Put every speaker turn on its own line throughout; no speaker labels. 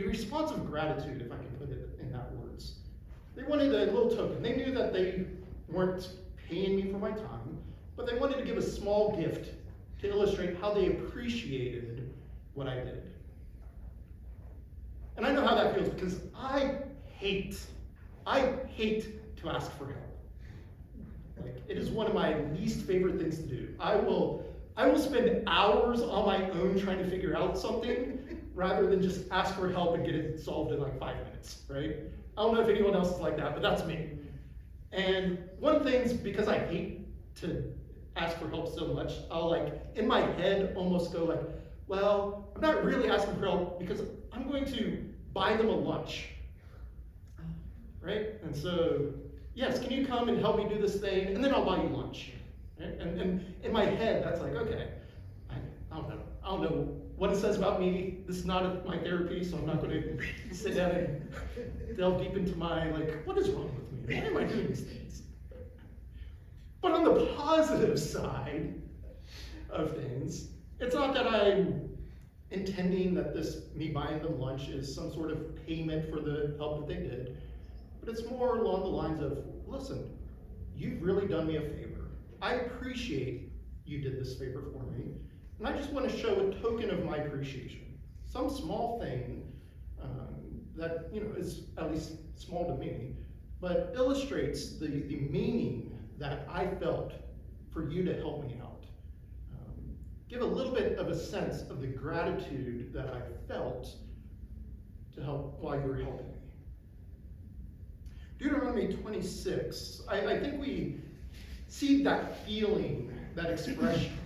a response of gratitude, if I can put it in that words. They wanted a little token. They knew that they weren't paying me for my time, but they wanted to give a small gift to illustrate how they appreciated what I did. And I know how that feels because I hate to ask for help. Like, it is one of my least favorite things to do. I will spend hours on my own trying to figure out something rather than just ask for help and get it solved in like 5 minutes, right? I don't know if anyone else is like that, but that's me. And one of the things, because I hate to ask for help so much, I'll like, in my head, almost go like, well, I'm not really asking for help because I'm going to buy them a lunch, right? And so, yes, can you come and help me do this thing? And then I'll buy you lunch. Right? And in my head, that's like, okay, I don't know what it says about me. This is not my therapy, so I'm not going to sit down and delve deep into my, like, what is wrong with me? Why am I doing these things? But on the positive side of things, it's not that I'm intending that me buying them lunch is some sort of payment for the help that they did, but it's more along the lines of, listen, you've really done me a favor. I appreciate you did this favor for me, and I just want to show a token of my appreciation. Some small thing that is at least small to me, but illustrates the meaning that I felt for you to help me out. Give a little bit of a sense of the gratitude that I felt to help while you were helping me. Deuteronomy 26, I think we see that feeling, that expression.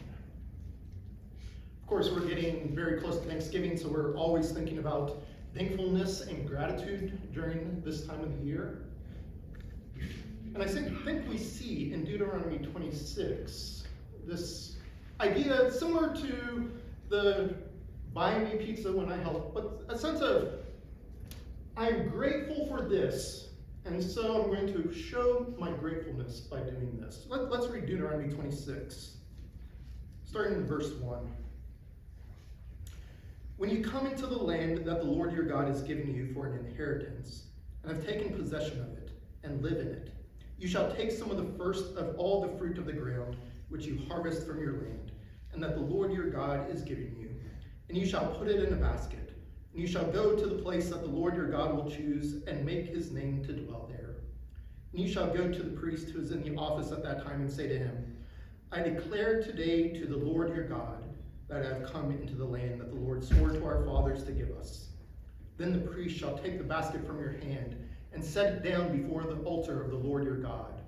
Of course, we're getting very close to Thanksgiving, so we're always thinking about thankfulness and gratitude during this time of the year. And I think we see in Deuteronomy 26 this idea similar to the buy me pizza when I help, but a sense of I'm grateful for this, and so I'm going to show my gratefulness by doing this. Let's read Deuteronomy 26, starting in verse 1. When you come into the land that the Lord your God has given you for an inheritance, and have taken possession of it, and live in it, you shall take some of the first of all the fruit of the ground which you harvest from your land, and that the Lord your God is giving you, and you shall put it in a basket. And you shall go to the place that the Lord your God will choose, and make his name to dwell there. And you shall go to the priest who is in the office at that time, and say to him, I declare today to the Lord your God that I have come into the land that the Lord swore to our fathers to give us. Then the priest shall take the basket from your hand, and set it down before the altar of the Lord your God.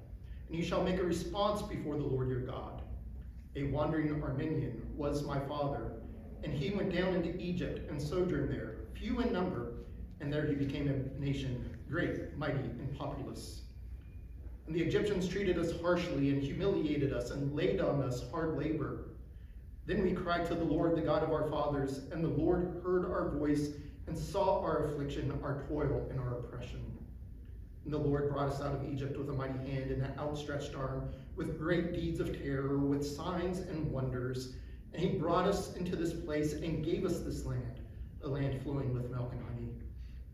And you shall make a response before the Lord your God. A wandering Armenian was my father, and he went down into Egypt and sojourned there, few in number, and there he became a nation great, mighty, and populous. And the Egyptians treated us harshly and humiliated us and laid on us hard labor. Then we cried to the Lord, the God of our fathers, and the Lord heard our voice and saw our affliction, our toil, and our oppression. And the Lord brought us out of Egypt with a mighty hand and an outstretched arm, with great deeds of terror, with signs and wonders. And he brought us into this place and gave us this land, a land flowing with milk and honey.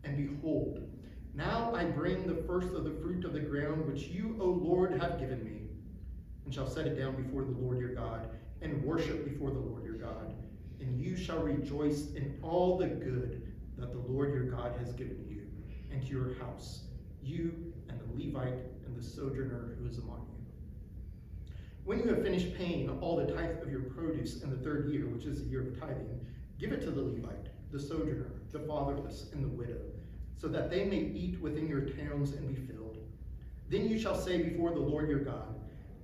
And behold, now I bring the first of the fruit of the ground which you, O Lord, have given me, and shall set it down before the Lord your God, and worship before the Lord your God. And you shall rejoice in all the good that the Lord your God has given you, and to your house, you and the Levite and the sojourner who is among you. When you have finished paying all the tithe of your produce in the 3rd year, which is the year of tithing, give it to the Levite, the sojourner, the fatherless, and the widow, so that they may eat within your towns and be filled. Then you shall say before the Lord your God,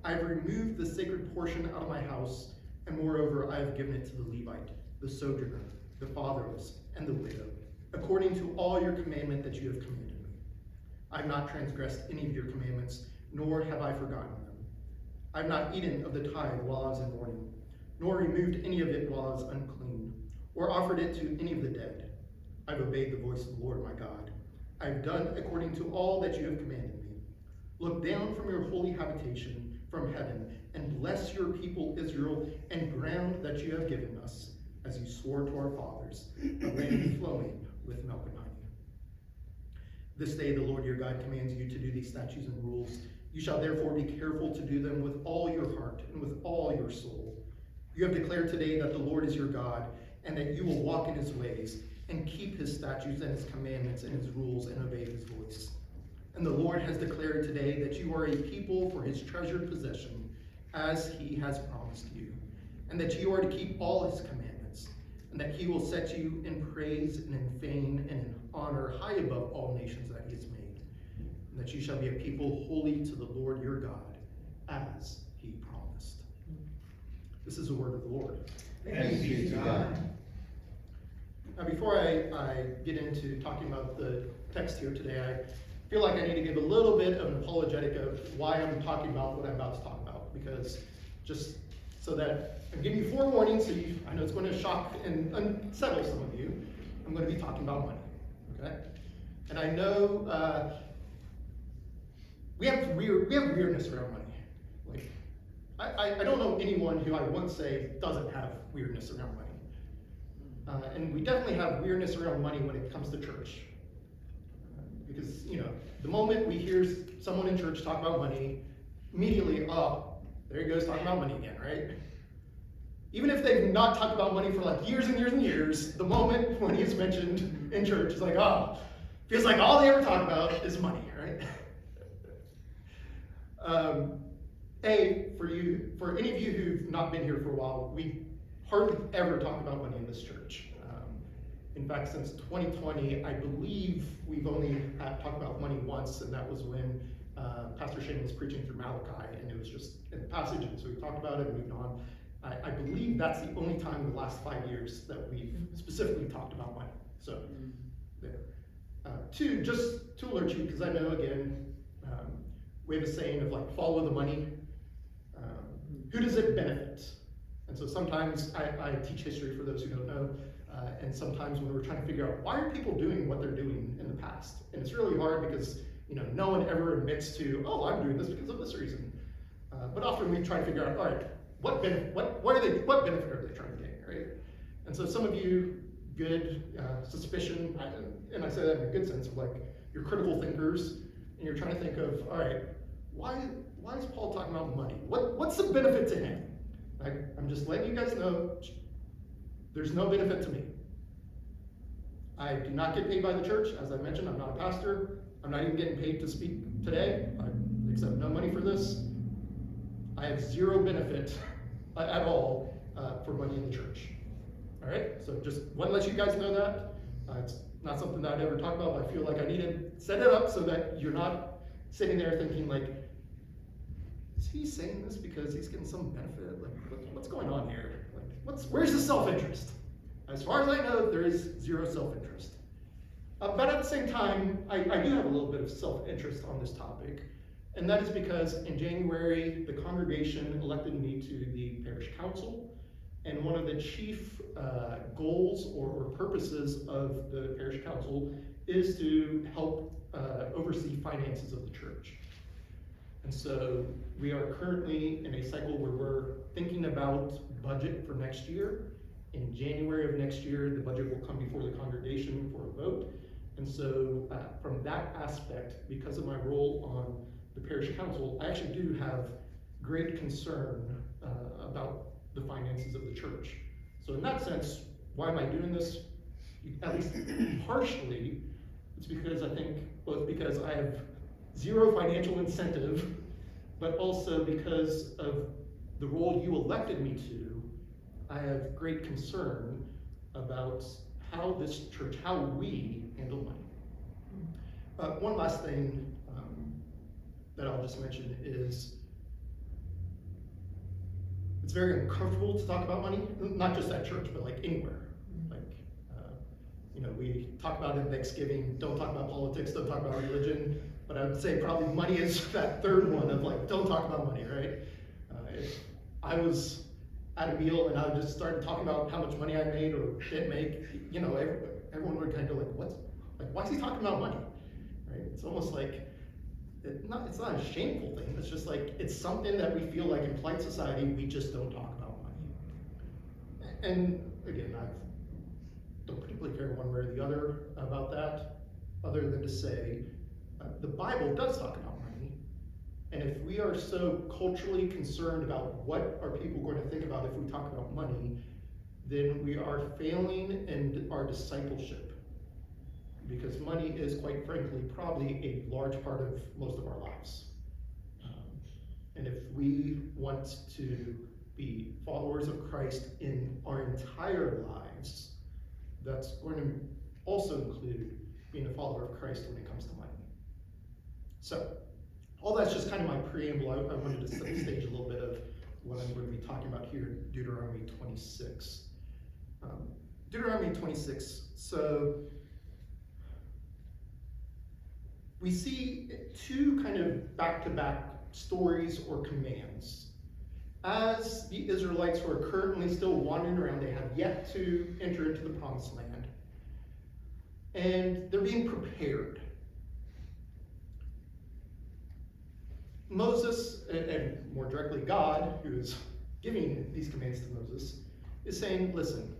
I have removed the sacred portion out of my house, and moreover I have given it to the Levite, the sojourner, the fatherless, and the widow, according to all your commandment that you have commanded me. I have not transgressed any of your commandments, nor have I forgotten them. I have not eaten of the tithe while I was in mourning, nor removed any of it while I was unclean, or offered it to any of the dead. I have obeyed the voice of the Lord my God. I have done according to all that you have commanded me. Look down from your holy habitation from heaven, and bless your people Israel and ground that you have given us, as you swore to our fathers, a land flowing with milk and honey. This day the Lord your God commands you to do these statutes and rules. You shall therefore be careful to do them with all your heart and with all your soul. You have declared today that the Lord is your God, and that you will walk in his ways, and keep his statutes and his commandments and his rules, and obey his voice. And the Lord has declared today that you are a people for his treasured possession, as he has promised you, and that you are to keep all his commandments, and that he will set you in praise and in fame and in honor high above all nations that he has made, and that you shall be a people holy to the Lord your God, as he promised. This is the word of the Lord.
Thanks be to God.
Now, before I get into talking about the text here today, I feel like I need to give a little bit of an apologetic of why I'm talking about what I'm about to talk about, because just so that I'm giving you forewarning, so I know it's going to shock and unsettle some of you. I'm going to be talking about money, okay? And I know we have weirdness around money. Like, I don't know anyone who I would say doesn't have weirdness around money. And we definitely have weirdness around money when it comes to church. Because, the moment we hear someone in church talk about money, immediately, oh, there he goes talking about money again, right? Even if they've not talked about money for like years and years and years, the moment when he's mentioned in church, it's like, oh, feels like all they ever talk about is money, right? For any of you who've not been here for a while, we hardly ever talk about money in this church. In fact, since 2020, I believe we've only talked about money once, and that was when Pastor Shane was preaching through Malachi, and it was just in the passage, and so we talked about it and moved on. I believe that's the only time in the last 5 years that we've specifically talked about money. So, there. Two, just to alert you, because I know, again, we have a saying of like, follow the money. Who does it benefit? And so sometimes I teach history for those who don't know, and sometimes when we're trying to figure out why are people doing what they're doing in the past, and it's really hard because no one ever admits to, oh, I'm doing this because of this reason. But often we try to figure out, all right, what benefit are they trying to gain, right? And so some of you, good suspicion, and I say that in a good sense of like you're critical thinkers, and you're trying to think of, all right, why is Paul talking about money? What's the benefit to him? I'm just letting you guys know, there's no benefit to me. I do not get paid by the church. As I mentioned, I'm not a pastor. I'm not even getting paid to speak today. I accept no money for this. I have zero benefit at all for money in the church. All right? So just want to let you guys know that. It's not something that I'd ever talk about, but I feel like I need to set it up so that you're not sitting there thinking like, is he saying this because he's getting some benefit? Like, what's going on here? Like, where's the self-interest? As far as I know, there is zero self-interest. But at the same time, I do have a little bit of self-interest on this topic, and that is because in January, the congregation elected me to the parish council, and one of the chief goals or purposes of the parish council is to help oversee finances of the church. And so we are currently in a cycle where we're thinking about budget for next year. In January of next year, the budget will come before the congregation for a vote. And so from that aspect, because of my role on the parish council, I actually do have great concern about the finances of the church. So in that sense, why am I doing this? At least partially, it's because I think, both because I have zero financial incentive, but also because of the role you elected me to, I have great concern about how this church, how we handle money. One last thing that I'll just mention is, it's very uncomfortable to talk about money, not just at church, but like anywhere. Like, we talk about it in Thanksgiving, don't talk about politics, don't talk about religion, but I would say probably money is that third one of like, don't talk about money, right? If I was at a meal and I would just start talking about how much money I made or didn't make, everyone would kind of go like, why is he talking about money, right? It's almost like, it's not a shameful thing, it's just like, it's something that we feel like in polite society, we just don't talk about money. And again, I don't particularly care one way or the other about that, other than to say, the Bible does talk about money. And if we are so culturally concerned about what are people going to think about if we talk about money, then we are failing in our discipleship. Because money is, quite frankly, probably a large part of most of our lives. And if we want to be followers of Christ in our entire lives, that's going to also include being a follower of Christ when it comes to money. So, all that's just kind of my preamble. I wanted to set the stage a little bit of what I'm going to be talking about here in Deuteronomy 26. Deuteronomy 26, so we see two kind of back-to-back stories or commands. As the Israelites who are currently still wandering around, they have yet to enter into the promised land. And they're being prepared. Moses, and more directly God, who is giving these commands to Moses, is saying, listen,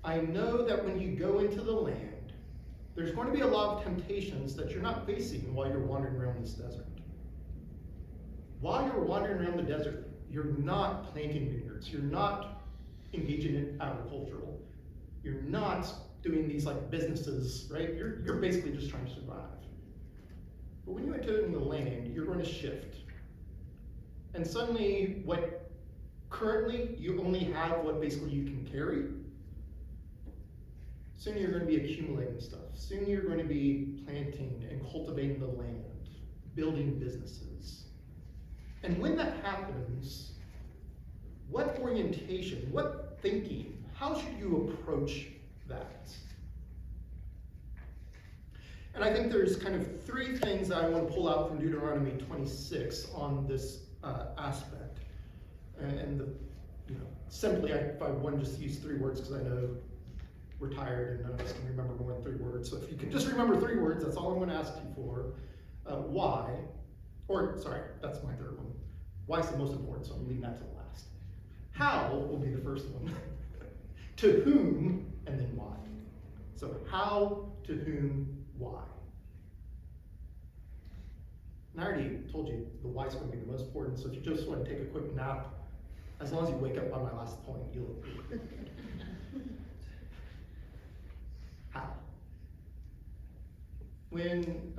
I know that when you go into the land, there's going to be a lot of temptations that you're not facing while you're wandering around this desert. While you're wandering around the desert, you're not planting vineyards. You're not engaging in agricultural. You're not doing these like businesses, right? You're basically just trying to survive. But when you enter into the land, you're going to shift. And suddenly, what currently you only have what basically you can carry, soon you're going to be accumulating stuff. Soon you're going to be planting and cultivating the land, building businesses. And when that happens, what orientation, what thinking, how should you approach that? And I think there's kind of three things that I want to pull out from Deuteronomy 26 on this aspect. And simply, if I want to just use 3 words, because I know we're tired and none of us can remember more than 3 words. So if you can just remember 3 words, that's all I'm going to ask you for. Why, or sorry, that's my 3rd one. Why is the most important, so I'm leaving that to the last. How will be the first one. To whom, and then why. So how, to whom, why. And I already told you the why is going to be the most important, so if you just want to take a quick nap, as long as you wake up by my last point, you'll agree. How? When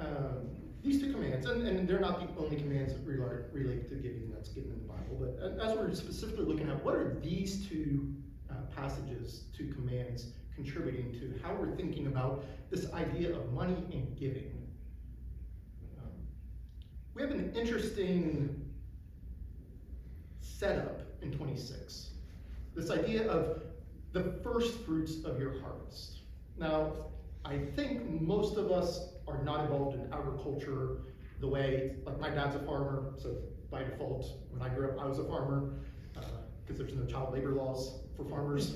these 2 commands, and they're not the only commands that relate to giving that's given in the Bible, but as we're specifically looking at what are these 2 passages, 2 commands contributing to how we're thinking about this idea of money and giving. We have an interesting setup in 26. This idea of the first fruits of your harvest. Now, I think most of us are not involved in agriculture the way, like my dad's a farmer, so by default, when I grew up, I was a farmer, because there's no child labor laws for farmers.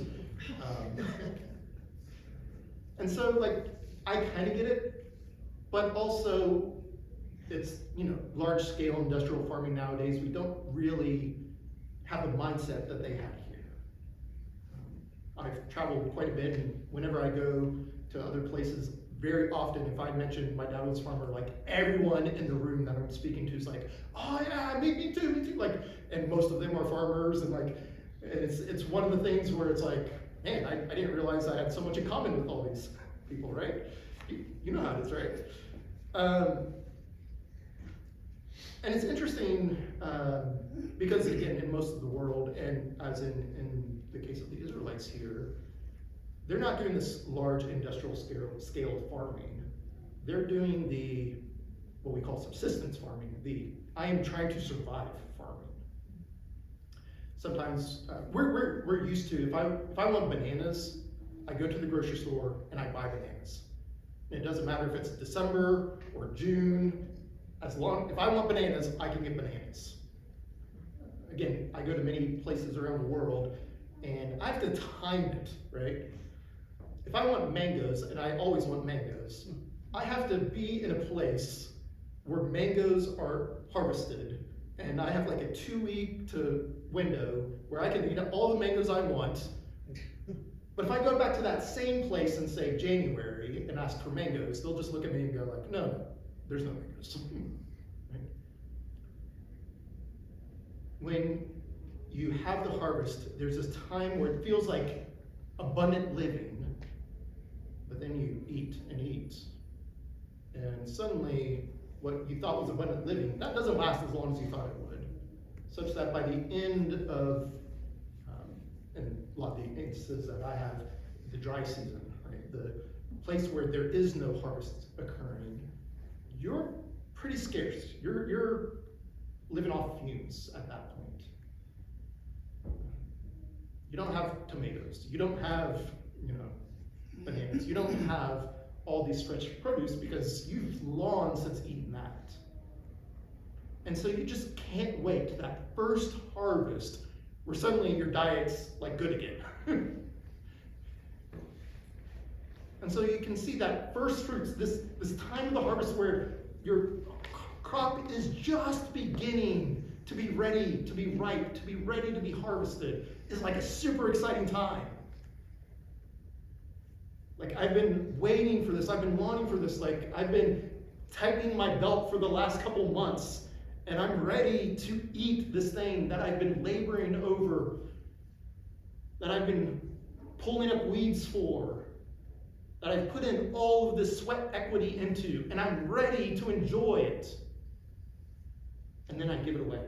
And so, like, I kind of get it, but also it's, large-scale industrial farming nowadays. We don't really have the mindset that they had here. I've traveled quite a bit, and whenever I go to other places, very often, if I mention my dad was a farmer, like everyone in the room that I'm speaking to is like, oh yeah, me too, like, and most of them are farmers, and like, it's one of the things where it's like, man, I didn't realize I had so much in common with all these people, right? You know how it is, right? And it's interesting because, again, in most of the world, and as in the case of the Israelites here, they're not doing this large industrial scale of farming. They're doing what we call subsistence farming, I am trying to survive farming. Sometimes we're used to, if I want bananas, I go to the grocery store and I buy bananas. And it doesn't matter if it's December or June, if I want bananas, I can get bananas. Again, I go to many places around the world and I have to time it, right? If I want mangoes, and I always want mangoes, I have to be in a place where mangoes are harvested, and I have like a 2-week window where I can eat all the mangoes I want, But if I go back to that same place and say January and ask for mangoes, they'll just look at me and go like, no, there's no mangoes. Right? When you have the harvest, there's this time where it feels like abundant living, but then you eat and eat. And suddenly, what you thought was abundant living, that doesn't last as long as you thought it would. Such that by the end of, and a lot of the instances that I have, the dry season, right, the place where there is no harvest occurring, you're pretty scarce. You're living off fumes at that point. You don't have tomatoes. You don't have, bananas. You don't have all these fresh produce because you've long since eaten that. And so you just can't wait to that first harvest where suddenly your diet's like good again. And so you can see that first fruits, this time of the harvest where your crop is just beginning to be ready, to be ripe, to be ready to be harvested, is like a super exciting time. Like, I've been waiting for this, I've been longing for this, like, I've been tightening my belt for the last couple months, and I'm ready to eat this thing that I've been laboring over, that I've been pulling up weeds for, that I've put in all of this sweat equity into, and I'm ready to enjoy it. And then I give it away.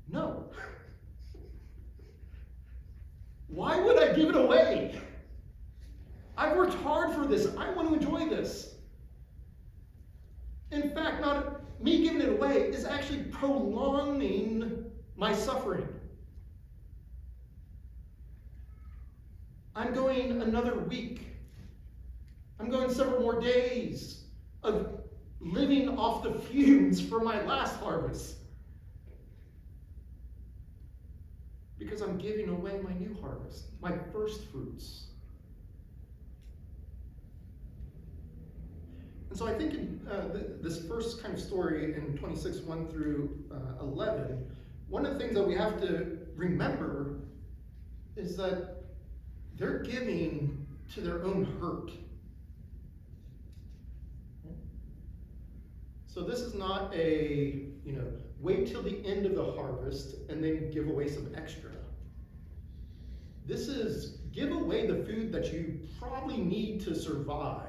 No. Why would I give it away? I've worked hard for this. I want to enjoy this. In fact, not me giving it away is actually prolonging my suffering. I'm going another week. I'm going several more days of living off the fumes from my last harvest. Because I'm giving away my new harvest, my first fruits. And so I think in this first kind of story in 26, 1 through 11, one of the things that we have to remember is that they're giving to their own hurt. So this is not a, wait till the end of the harvest and then give away some extra. This is give away the food that you probably need to survive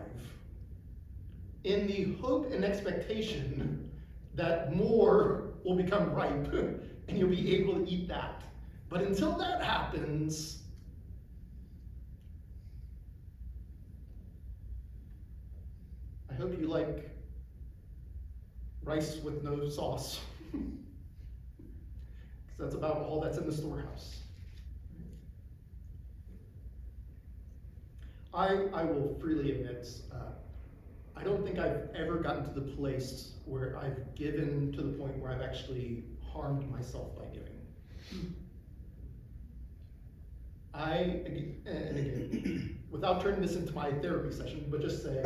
in the hope and expectation that more will become ripe and you'll be able to eat that. But until that happens, I hope you like rice with no sauce. Because that's about all that's in the storehouse. I will freely admit, I don't think I've ever gotten to the place where I've given to the point where I've actually harmed myself by giving. And again, without turning this into my therapy session, but just say,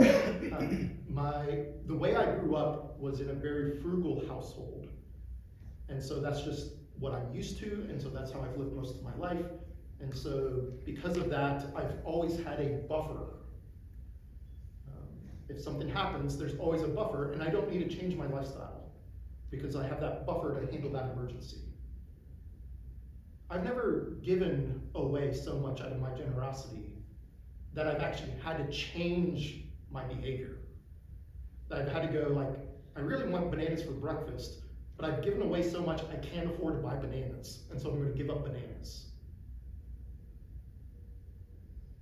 the way I grew up was in a very frugal household. And so that's just what I'm used to, and so that's how I've lived most of my life. And so because of that, I've always had a buffer. If something happens, there's always a buffer, and I don't need to change my lifestyle because I have that buffer to handle that emergency. I've never given away so much out of my generosity that I've actually had to change my behavior. That I've had to go like, I really want bananas for breakfast, but I've given away so much I can't afford to buy bananas, and so I'm going to give up bananas.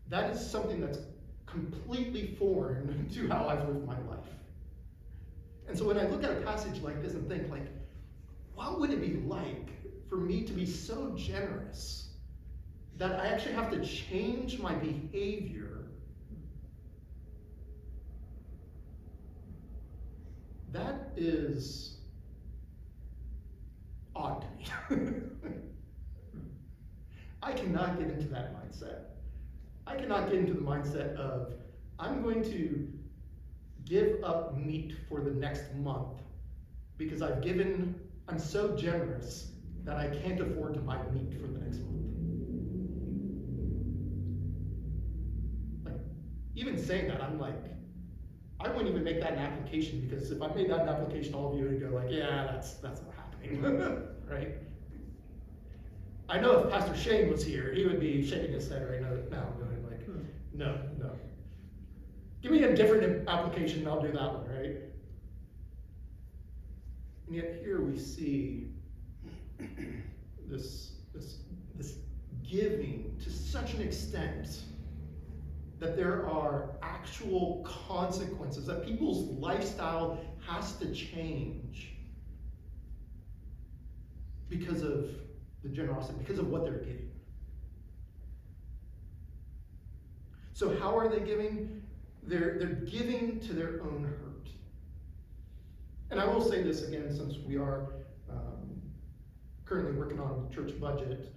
That is something that's completely foreign to how I've lived my life. And so when I look at a passage like this and think like, what would it be like for me to be so generous that I actually have to change my behavior? That is odd to me. I cannot get into that mindset. I cannot get into the mindset of, I'm going to give up meat for the next month because I've given I'm so generous that I can't afford to buy meat for the next month. Like, even saying that, I'm like, I wouldn't even make that an application, because if I made that an application, all of you would go like, yeah, that's not happening, right? I know if Pastor Shane was here, he would be shaking his head right now, going like, no. Give me a different application and I'll do that one, right? And yet here we see this giving to such an extent that there are actual consequences, that people's lifestyle has to change because of the generosity, because of what they're giving. So how are they giving? They're giving to their own hurt. And I will say this again, since we are currently working on church budget.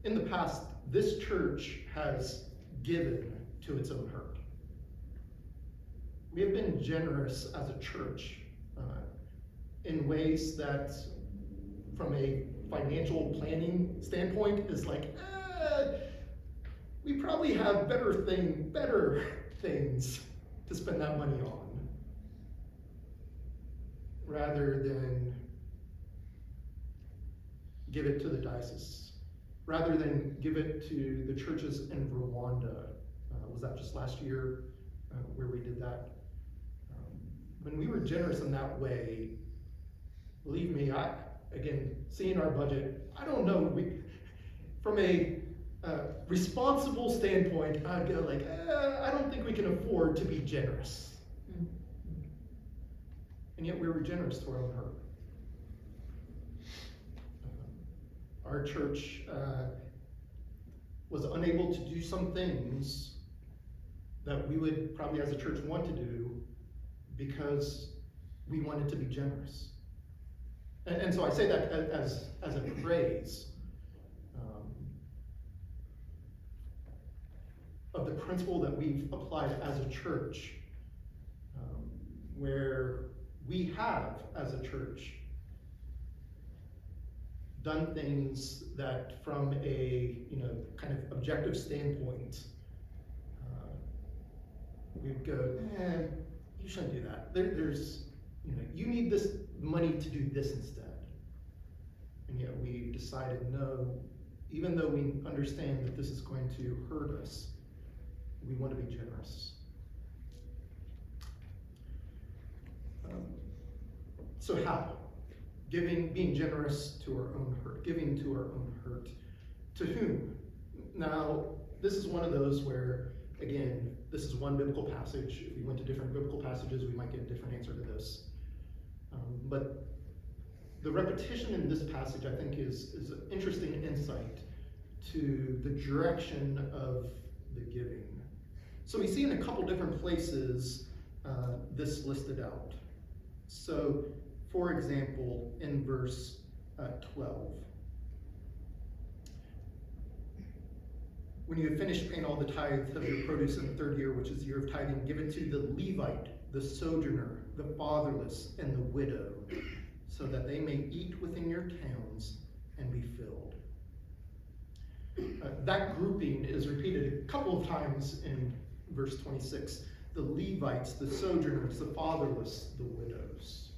In the past, this church has given to its own hurt. We have been generous as a church in ways that, from a financial planning standpoint, is like, we probably have better things to spend that money on, rather than give it to the diocese, rather than give it to the churches in Rwanda. Was that just last year where we did that? When we were generous in that way, believe me, again, seeing our budget, I don't know, from a responsible standpoint, I'd go like, I don't think we can afford to be generous. And yet we were generous to our own hurt. Our church was unable to do some things that we would probably as a church want to do because we wanted to be generous. And so I say that as a praise of the principle that we've applied as a church, where we have, as a church, done things that from a kind of objective standpoint, we'd go, you shouldn't do that. There's, you need this money to do this instead. And yet we've decided, no, even though we understand that this is going to hurt us, we want to be generous. So how? Being generous to our own hurt, giving to our own hurt. To whom? Now, this is one of those where, again, this is one biblical passage. If we went to different biblical passages, we might get a different answer to this. But the repetition in this passage, I think, is an interesting insight to the direction of the giving. So we see in a couple different places this listed out. So, for example, in verse 12, when you have finished paying all the tithes of your produce in the third year, which is the year of tithing, give it to the Levite, the sojourner, the fatherless, and the widow, so that they may eat within your towns and be filled. That grouping is repeated a couple of times in verse 26. The Levites, the sojourners, the fatherless, the widows.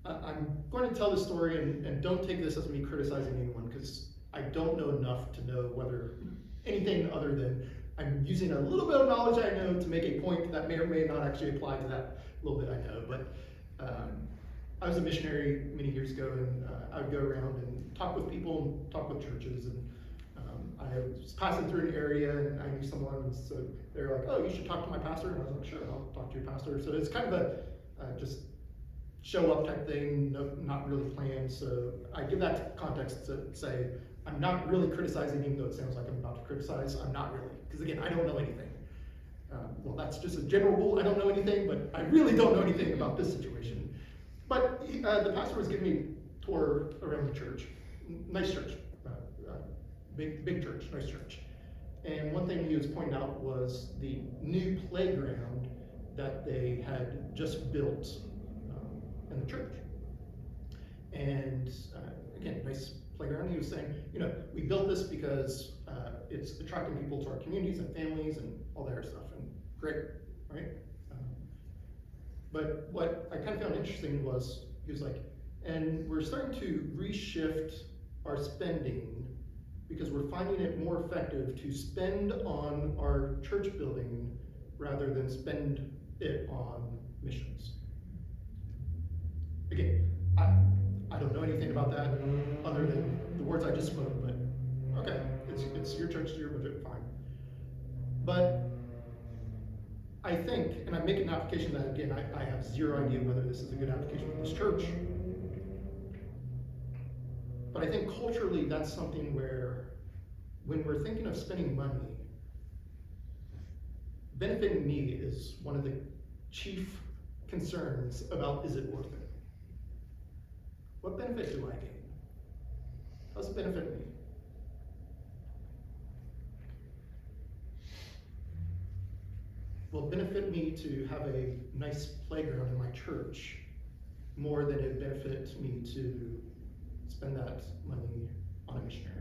I'm going to tell the story, and don't take this as me criticizing anyone, because I don't know enough to know whether anything other than I'm using a little bit of knowledge I know to make a point that may or may not actually apply to that little bit I know. But I was a missionary many years ago, and I would go around and talk with people and talk with churches, and I was passing through an area and I knew someone, and so they were like, oh, you should talk to my pastor, and I was like, sure, I'll talk to your pastor. So it's kind of a just show up type thing, not really planned. So I give that context to say, I'm not really criticizing, even though it sounds like I'm about to criticize. I'm not really, because again, I don't know anything. Well, that's just a general rule. I don't know anything, but I really don't know anything about this situation. But the pastor was giving me a tour around the church. Nice church, big church, nice church. And one thing he was pointing out was the new playground that they had just built in the church. And again, nice playground. He was saying, we built this because it's attracting people to our communities and families and all that stuff, and great, right? But what I kind of found interesting was, he was like, and we're starting to reshift our spending because we're finding it more effective to spend on our church building rather than spend it on missions. Again, I don't know anything about that other than the words I just spoke, but okay, it's your church, your budget, fine. But I think, and I'm making an application that, again, I have zero idea whether this is a good application for this church, but I think culturally that's something where, when we're thinking of spending money, benefiting me is one of the chief concerns about, is it worth it? What benefit do I gain? How does it benefit me? Will it benefit me to have a nice playground in my church more than it benefits me to spend that money on a missionary?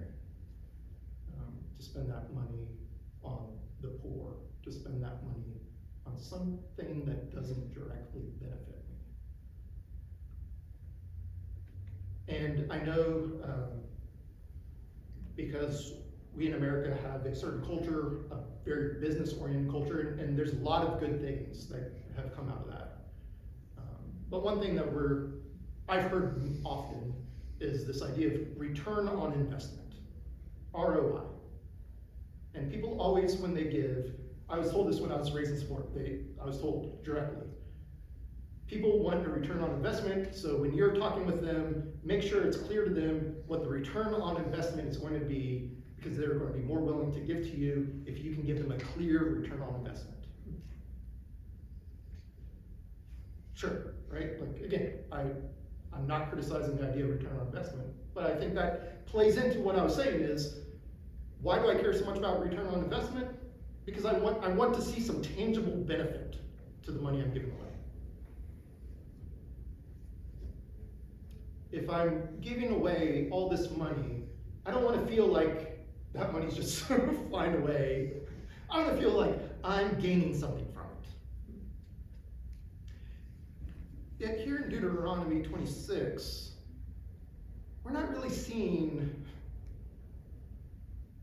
To spend that money on the poor, to spend that money on something that doesn't directly benefit me. And I know because we in America have a certain culture, a very business-oriented culture, and there's a lot of good things that have come out of that. But one thing that I've heard often is this idea of return on investment, ROI. And people always, when they give, I was told this when I was raised in sport, I was told directly, people want a return on investment, so when you're talking with them, make sure it's clear to them what the return on investment is going to be, because they're going to be more willing to give to you if you can give them a clear return on investment. Sure, right? Like, again, I'm not criticizing the idea of return on investment, but I think that plays into what I was saying is, why do I care so much about return on investment? Because I want to see some tangible benefit to the money I'm giving away. If I'm giving away all this money, I don't want to feel like that money's just sort of flying away. I want to feel like I'm gaining something from it. Yet here in Deuteronomy 26, we're not really seeing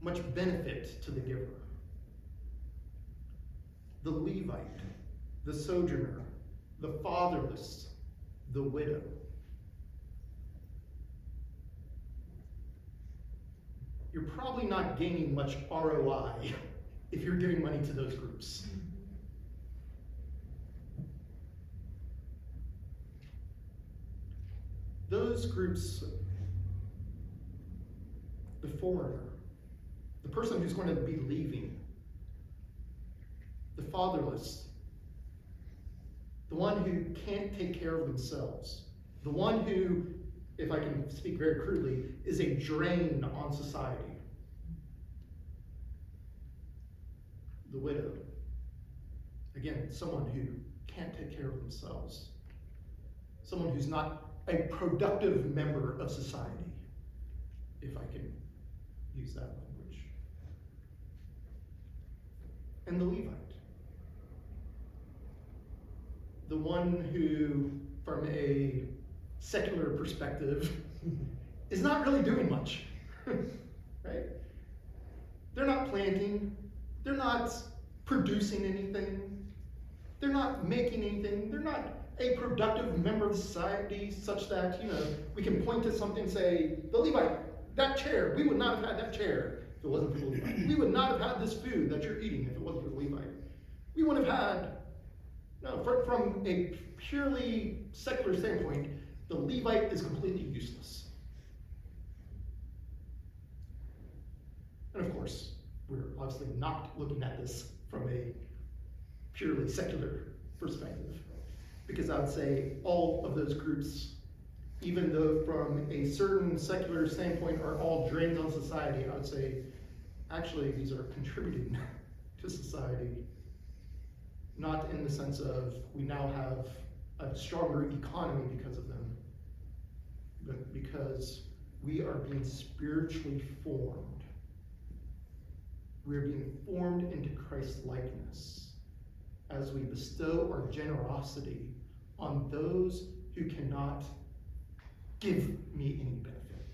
much benefit to the giver. The Levite, the sojourner, the fatherless, the widow. You're probably not gaining much ROI if you're giving money to those groups. Those groups, the foreigner, the person who's going to be leaving, the fatherless, the one who can't take care of themselves, the one who, if I can speak very crudely, is a drain on society. The widow, again, someone who can't take care of themselves, someone who's not a productive member of society, if I can use that language. And the Levite, the one who, from a secular perspective, is not really doing much, right? They're not planting, they're not producing anything, they're not making anything, they're not a productive member of society such that, we can point to something and say, the Levite, that chair, we would not have had that chair if it wasn't for the Levite. We would not have had this food that you're eating if it wasn't for the Levite. We would have had, from a purely secular standpoint, the Levite is completely useless. And of course, we're obviously not looking at this from a purely secular perspective, because I would say all of those groups, even though from a certain secular standpoint are all drains on society, I would say actually these are contributing to society, not in the sense of we now have a stronger economy because of them, but because we are being spiritually formed. We are being formed into Christ's likeness as we bestow our generosity on those who cannot give me any benefit.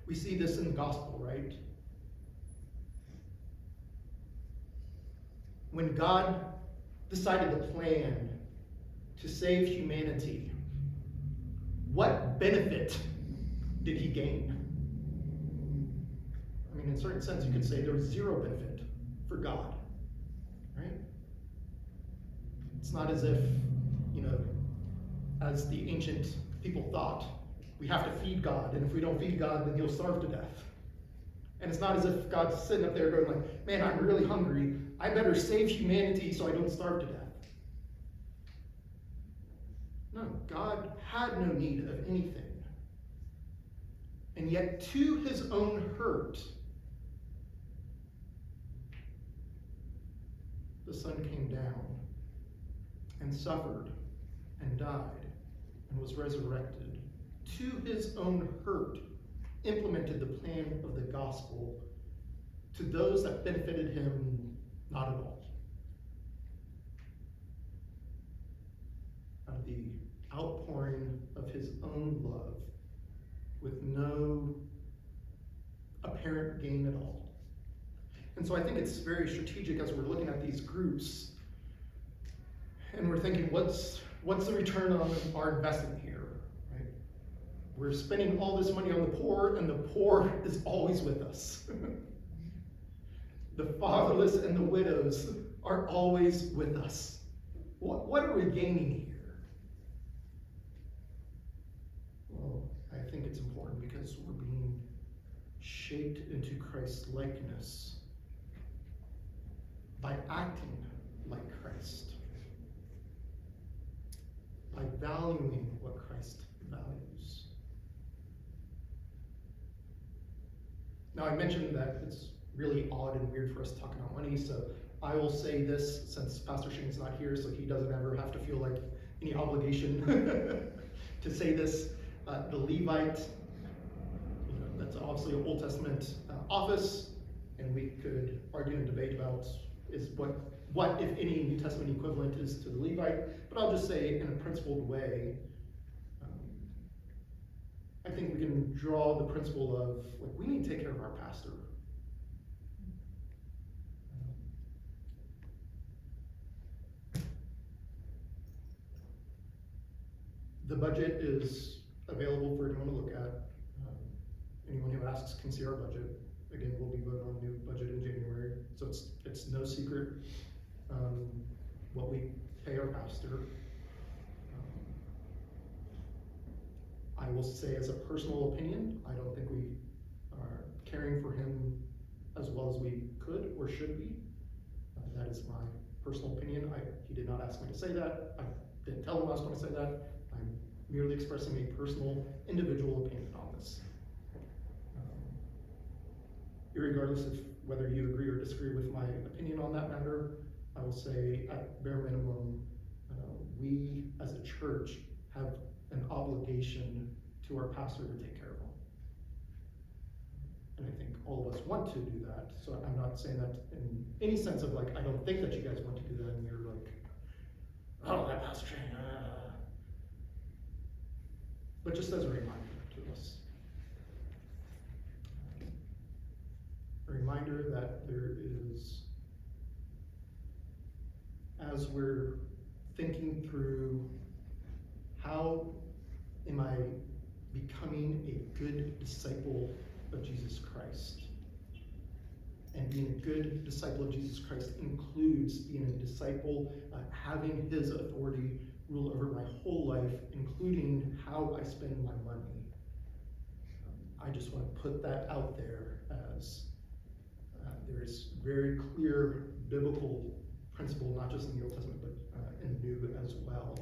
We see this in the gospel, right? When God decided the plan to save humanity, what benefit did he gain? I mean, in a certain sense, you could say there was zero benefit for God, right? It's not as if, as the ancient people thought, we have to feed God, and if we don't feed God, then he'll starve to death. And it's not as if God's sitting up there going like, man, I'm really hungry. I better save humanity so I don't starve to death. No, God had no need of anything. And yet, to his own hurt, the Son came down and suffered and died and was resurrected. To his own hurt, implemented the plan of the gospel to those that benefited him not at all. Out of the outpouring of his own love with no apparent gain at all. And so I think it's very strategic as we're looking at these groups and we're thinking, what's the return on our investment here? Right? We're spending all this money on the poor, and the poor is always with us. The fatherless and the widows are always with us. What are we gaining here? Well, I think it's important because we're being shaped into Christ's likeness by acting like Christ, by valuing what Christ values. Now, I mentioned that it's really odd and weird for us to talk about money, so I will say this since Pastor Shane's not here, so he doesn't ever have to feel like any obligation to say this. The Levite, that's obviously an Old Testament office, and we could argue and debate about is what, if any, New Testament equivalent is to the Levite, but I'll just say in a principled way, I think we can draw the principle of, we need to take care of our pastor. The budget is available for anyone to look at. Anyone who asks can see our budget. Again, we'll be voting on a new budget in January, so it's no secret what we pay our pastor. I will say, as a personal opinion, I don't think we are caring for him as well as we could or should be. That is my personal opinion. He did not ask me to say that. I didn't tell him I was going to say that. I'm merely expressing a personal, individual opinion on this. Irregardless of whether you agree or disagree with my opinion on that matter, I will say, at bare minimum, we as a church have an obligation to our pastor to take care of him. And I think all of us want to do that, so I'm not saying that in any sense of I don't think that you guys want to do that, and you're like, oh, that pastor, but just as a reminder to us. A reminder that there is, as we're thinking through how am I becoming a good disciple of Jesus Christ? And being a good disciple of Jesus Christ includes being a disciple, having his authority rule over my whole life, including how I spend my money. I just want to put that out there as there's very clear biblical principle, not just in the Old Testament, but in the New as well,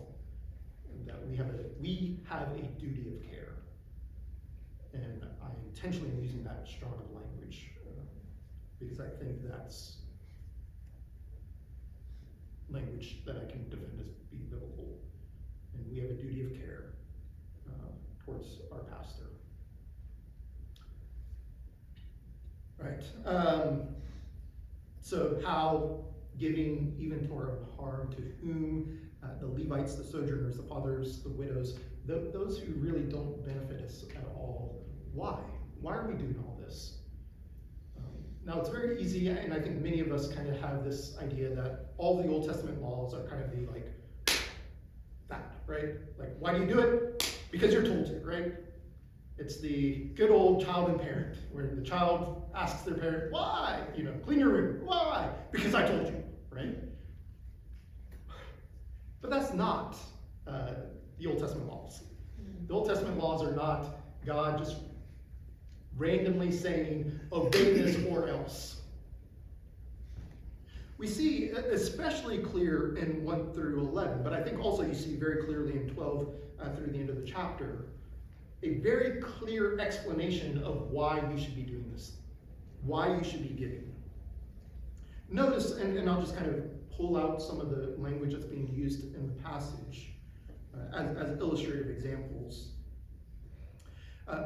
that we have a duty of care. And I intentionally am using that strong of language because I think that's language that I can defend as being biblical. And we have a duty of care towards our pastor. Right. So how giving even to our own harm, to whom, the Levites, the sojourners, the fathers, the widows, those who really don't benefit us at all. Why? Why are we doing all this? Now it's very easy, and I think many of us kind of have this idea that all the Old Testament laws are kind of the like that, right? Like, why do you do it? Because you're told to, right? It's the good old child and parent, where the child asks their parent, why? Clean your room. Why? Because I told you, right? But that's not the Old Testament laws. The Old Testament laws are not God just randomly saying, obey this or else. We see especially clear in 1 through 11, but I think also you see very clearly in 12 through the end of the chapter, a very clear explanation of why you should be doing this, why you should be giving. Notice, and I'll just kind of pull out some of the language that's being used in the passage as illustrative examples.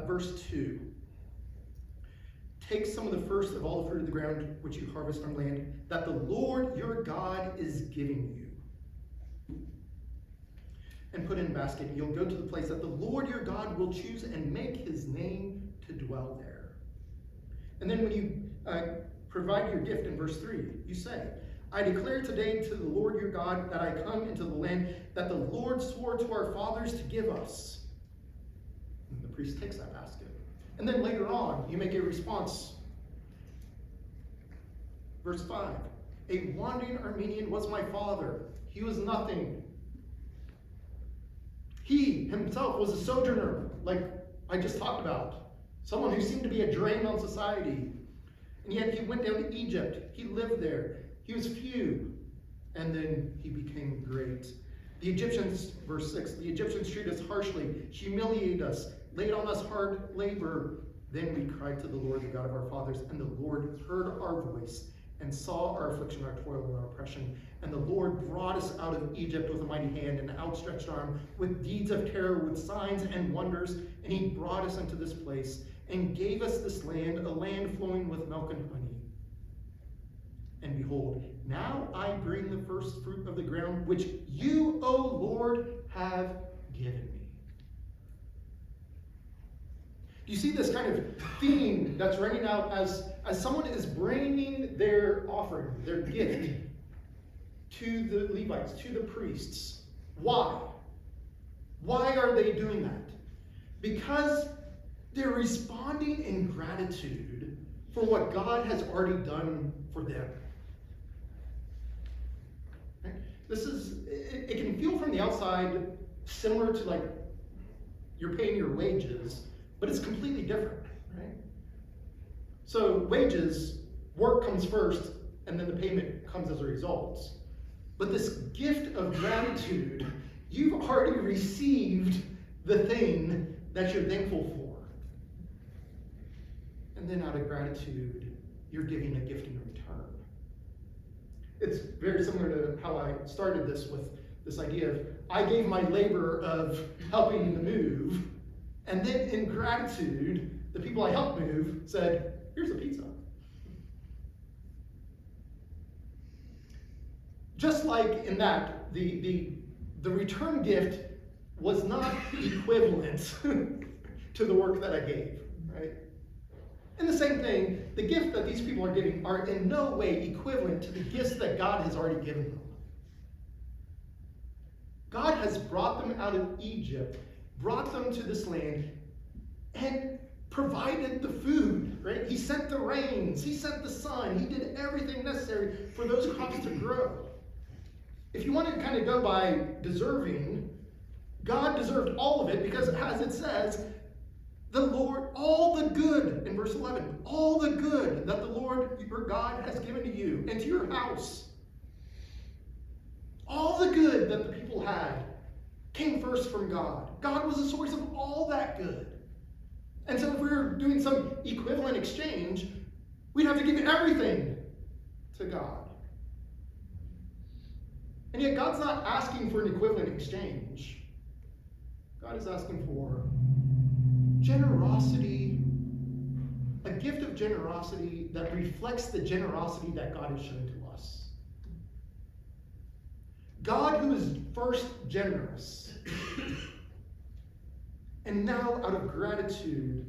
Verse 2. Take some of the first of all the fruit of the ground which you harvest from land, that the Lord your God is giving you. And put in a basket. You'll go to the place that the Lord your God will choose and make his name to dwell there. And then when you provide your gift in verse 3, you say, I declare today to the Lord your God that I come into the land that the Lord swore to our fathers to give us. And the priest takes that basket. And then later on, you make a response. Verse 5, a wandering Armenian was my father. He was nothing. He himself was a sojourner, like I just talked about. Someone who seemed to be a drain on society. And yet he went down to Egypt. He lived there. He was few. And then he became great. The Egyptians, verse 6, the Egyptians treated us harshly, humiliated us, laid on us hard labor. Then we cried to the Lord, the God of our fathers, and the Lord heard our voice and saw our affliction, our toil, and our oppression. And the Lord brought us out of Egypt with a mighty hand and an outstretched arm, with deeds of terror, with signs and wonders. And he brought us into this place and gave us this land, a land flowing with milk and honey. And behold, now I bring the first fruit of the ground, which you, O Lord, have given me. Do you see this kind of theme that's running out as someone is bringing their offering, their gift, to the Levites, to the priests? Why? Why are they doing that? Because they're responding in gratitude for what God has already done for them. Right? It can feel from the outside similar to like you're paying your wages, but it's completely different, right? So wages, work comes first, and then the payment comes as a result. But this gift of gratitude, you've already received the thing that you're thankful for. And then out of gratitude, you're giving a gift in return. It's very similar to how I started this with this idea of, I gave my labor of helping the move, and then in gratitude, the people I helped move said, here's a pizza. Just like in that, the return gift was not equivalent to the work that I gave, right? And the same thing, the gift that these people are giving are in no way equivalent to the gifts that God has already given them. God has brought them out of Egypt, brought them to this land, and provided the food, right? He sent the rains, he sent the sun, he did everything necessary for those crops to grow. If you want to kind of go by deserving, God deserved all of it because, as it says, the Lord, all the good, in verse 11, all the good that the Lord your God has given to you and to your house, all the good that the people had came first from God. God was the source of all that good. And so if we were doing some equivalent exchange, we'd have to give everything to God. And yet God's not asking for an equivalent exchange. God is asking for generosity, a gift of generosity that reflects the generosity that God has shown to us. God, who is first generous, and now out of gratitude,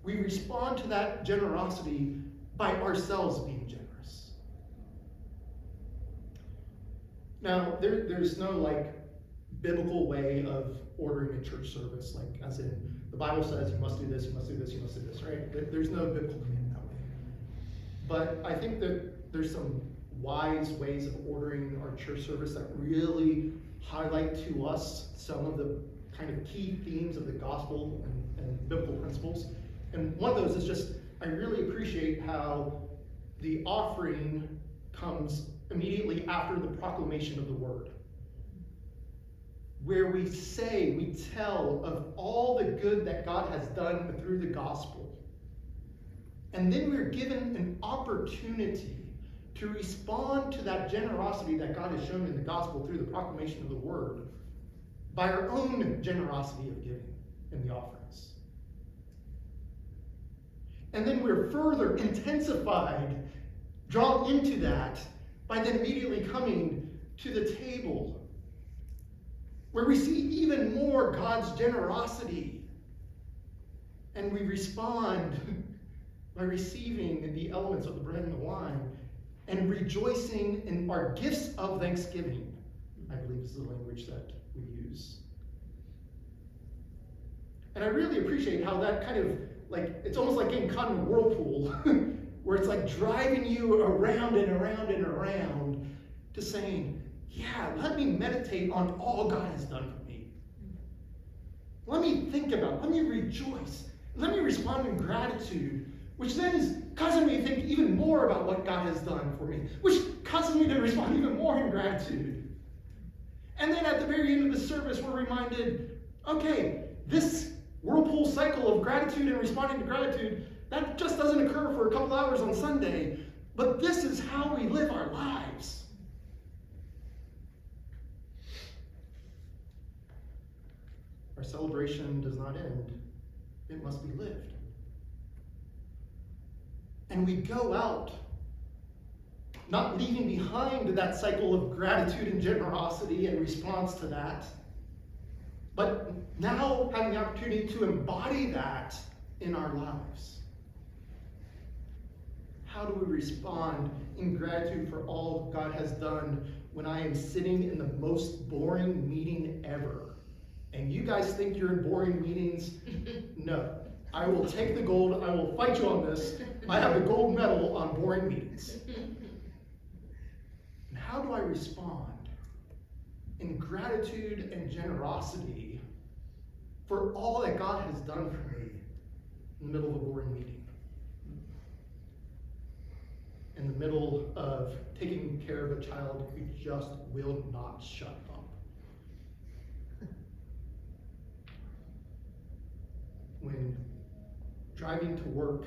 we respond to that generosity by ourselves being generous. Now, there's no biblical way of ordering a church service, as in the Bible says you must do this, you must do this, you must do this, right? There's no biblical command that way. But I think that there's some wise ways of ordering our church service that really highlight to us some of the kind of key themes of the gospel and biblical principles. And one of those is just, I really appreciate how the offering comes immediately after the proclamation of the word, where we tell of all the good that God has done through the gospel. And then we're given an opportunity to respond to that generosity that God has shown in the gospel through the proclamation of the word by our own generosity of giving in the offerings. And then we're further intensified, drawn into that, by then immediately coming to the table, where we see even more God's generosity. And we respond by receiving the elements of the bread and the wine and rejoicing in our gifts of thanksgiving, I believe is the language that we use. And I really appreciate how that kind of, it's almost like getting caught in a whirlpool, where it's like driving you around and around and around to saying, yeah, let me meditate on all God has done for me. Let me think about, let me rejoice, let me respond in gratitude, which then is causing me to think even more about what God has done for me, which causes me to respond even more in gratitude. And then at the very end of the service, we're reminded, okay, this whirlpool cycle of gratitude and responding to gratitude, that just doesn't occur for a couple hours on Sunday, but this is how we live our lives. Our celebration does not end. It must be lived. And we go out, not leaving behind that cycle of gratitude and generosity in response to that, but now having the opportunity to embody that in our lives. How do we respond in gratitude for all God has done when I am sitting in the most boring meeting ever? And you guys think you're in boring meetings? No. I will take the gold. I will fight you on this. I have the gold medal on boring meetings. And how do I respond in gratitude and generosity for all that God has done for me in the middle of a boring meeting? In the middle of taking care of a child who just will not shut up. When driving to work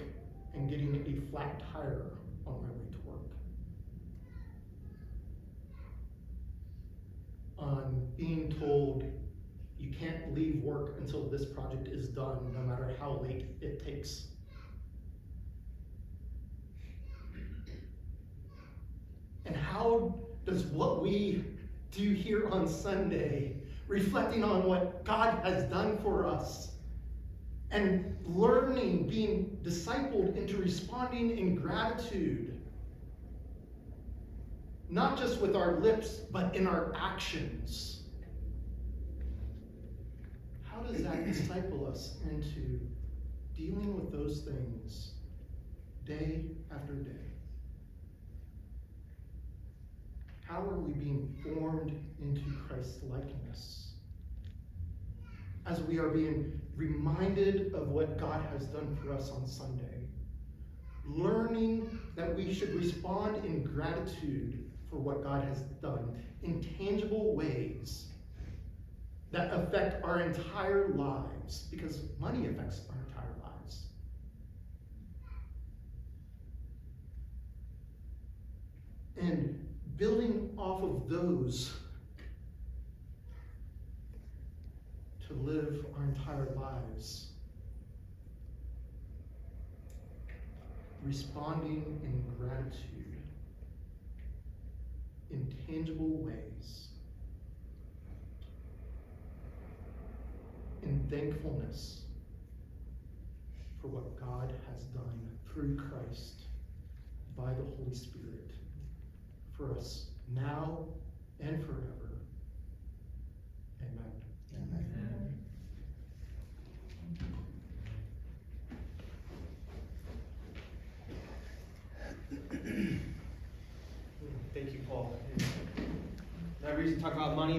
and getting a flat tire on my way to work. On being told you can't leave work until this project is done, no matter how late it takes. And how does what we do here on Sunday, reflecting on what God has done for us, and learning, being discipled into responding in gratitude, not just with our lips, but in our actions. How does that disciple us into dealing with those things day after day? How are we being formed into Christ's likeness? As we are being reminded of what God has done for us on Sunday, learning that we should respond in gratitude for what God has done in tangible ways that affect our entire lives, because money affects our entire lives. And building off of those live our entire lives responding in gratitude in tangible ways, in thankfulness for what God has done through Christ by the Holy Spirit for us now and forever. Amen.
Amen.
Thank you, Paul. That reason to talk about money